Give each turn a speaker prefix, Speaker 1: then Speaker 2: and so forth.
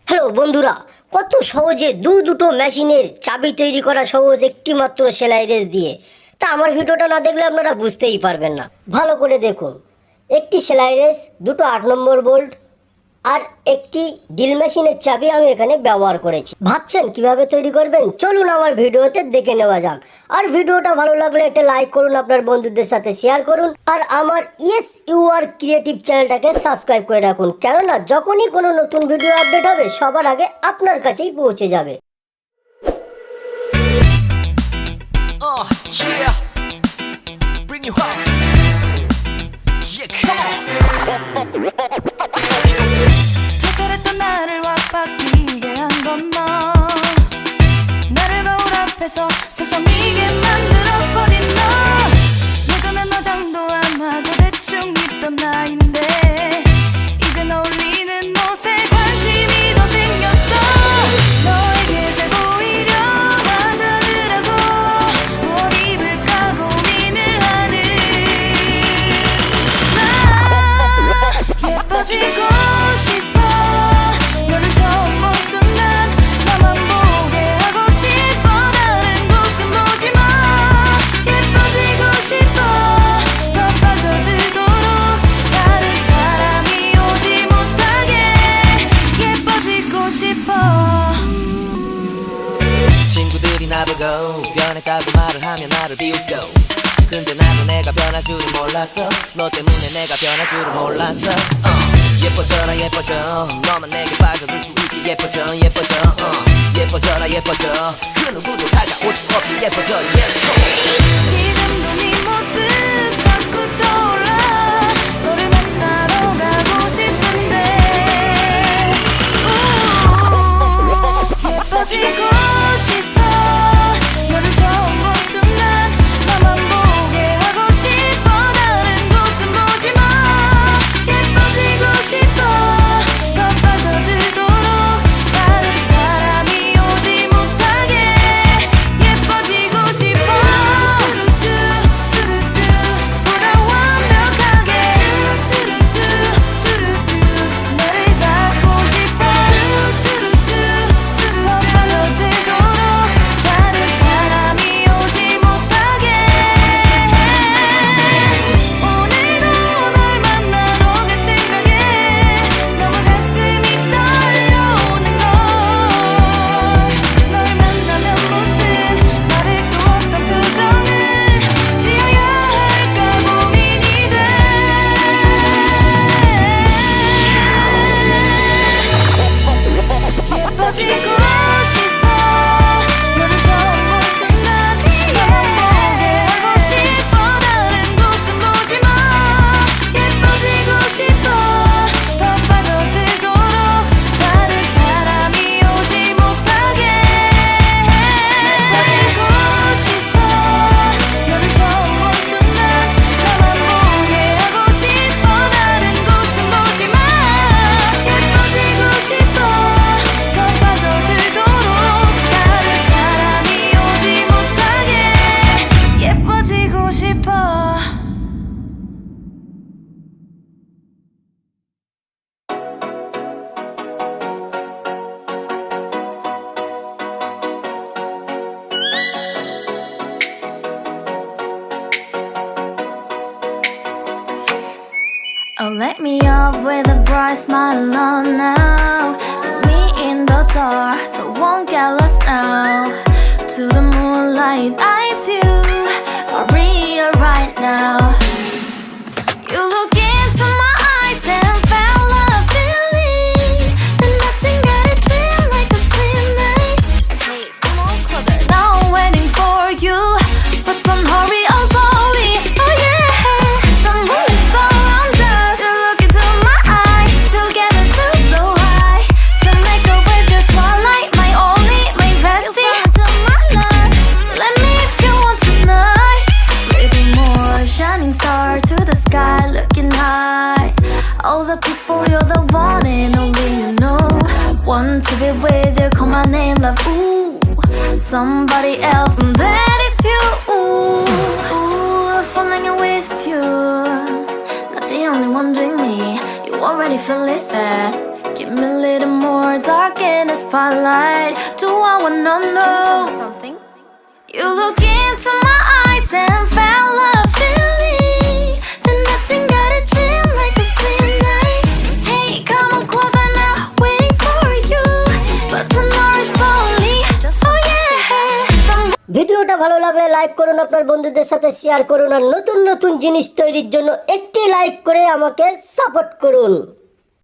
Speaker 1: হ্যালো বন্ধুরা, কত সহজে দুটো মেশিনের চাবি তৈরি করা সহজ একটি মাত্র সেলাই রেস দিয়ে। তা আমার ভিডিওটা না দেখলে আপনারা বুঝতেই পারবেন না। ভালো করে দেখুন। একটি সেলাই রেস, দুটো 8 নম্বর বোল্ট আর একটি ড্রিল মেশিনের চাবি আমি এখানে ব্যবহার করেছি। ভাবছেন কিভাবে তৈরি করবেন? চলুন আমার ভিডিওতে দেখে নেওয়া যাক। আর ভিডিওটা ভালো লাগলে একটা লাইক করুন, আপনার বন্ধুদের সাথে শেয়ার করুন, আর আমার ইয়েস ইউ আর ক্রিয়েটিভ চ্যানেলটাকে সাবস্ক্রাইব করে রাখুন, কেননা যখনই কোনো নতুন ভিডিও আপডেট হবে সবার আগে আপনার কাছেই পৌঁছে যাবে।
Speaker 2: Yeah, bring you home. Yeah, come on.
Speaker 3: 특별했던 나를 와바뀌게 한 건 너. 나를 거울 앞에서 서성이게 만들어버린 너. 예전엔 화장도 안 하고 대충 입던 나인데 이젠 어울리는 옷에 관심이 더 생겼어. 너에게 잘 보이려 화장을 하고 뭘 입을까 고민을 하는 나. 예뻐지고 싶어. 너를 처음 본 순간 나만 보게 하고 싶어. 다른 곳은 보지 마. 예뻐지고 싶어. 더 빠져들도록 다른 사람이 오지 못하게 예뻐지고 싶어.
Speaker 2: 친구들이 나보고 변했다고 말을 하면 나를 비웃겨. 근데 나도 내가 변할 줄은 몰랐어. 너 때문에 내가 변할 줄은 몰랐어. 예뻐져라 예뻐져. 너만 내게 빠져들 수 있게 예뻐져 예뻐져. 예뻐져라 예뻐져. 그 누구도 다가올 수 없게 예뻐져. Yes go.
Speaker 3: 지금도 네 모습 자꾸 떠올라. 너를 만나러 가고 싶은데 예뻐지고 싶어. 너를 처음 본 순간 나만 보게 하고 싶어. 다른 곳은 보지 마. 예뻐지고 싶어. 더 빠져들도록 다른 사람이 오지 못하게 예뻐지고 싶어. 뚜루뚜 보다 완벽하게 너를 갖고 싶어. 더 빠져들도록 다른 사람이 오지 못하게. 오늘도 널 만나러 갈 생각에 너무 가슴이 떨려오는 걸. 널 만나면 무슨 말을 또 어떤 표정을 지어야 할까 고민이 돼. 예뻐지고 싶어. 너를 처음 본 순간 나만 보게 하고 싶어. 다른 곳은 보지 마. 예뻐지고 싶어. 더 빠져들도록 다른 사람이 오지 못하게 예뻐지고 싶어. 너를 처음 본 순간 나만 보게 하고 싶어. 다른 곳은 보지 마. 예뻐지고 싶어. 더 빠져들도록 다른 사람이 오지 못하게 예뻐지고 싶어. Oh, let me up with a bright smile on now. Put me in the dark, so won't get lost now. To the moonlight, eyes you, Maria right now. You look into my eyes and felt a feeling that nothing got it feel like a slim night. Hey, come on closer. Now I'm waiting for you, but don't hurry, oh slowly. Oh yeah, the moon is around us. You look into my eyes, together feel so high. To make a way the twilight, my only, my bestie. You come into my life, let me if you want tonight. Little more shining star to the sky, looking high. All the people, you're the one and only you know. Want to be with you, call my name, love. Ooh, somebody else, and that is you. Ooh, falling in with you. Not the only one doing me. You already feel it there. Give me a little more dark spotlight. Do I wanna know something? You look into my eyes and felt love feeling. Then nothing got a dream like a sweet night. Hey, come on closer now, waiting for you. But tomorrow's slowly. Oh yeah.
Speaker 1: ভিডিওটা ভালো লাগলে লাইক করুন, আপনার বন্ধুদের সাথে শেয়ার করুন, আর নতুন নতুন জিনিস তৈরির জন্য একটি লাইক করে আমাকে সাপোর্ট করুন।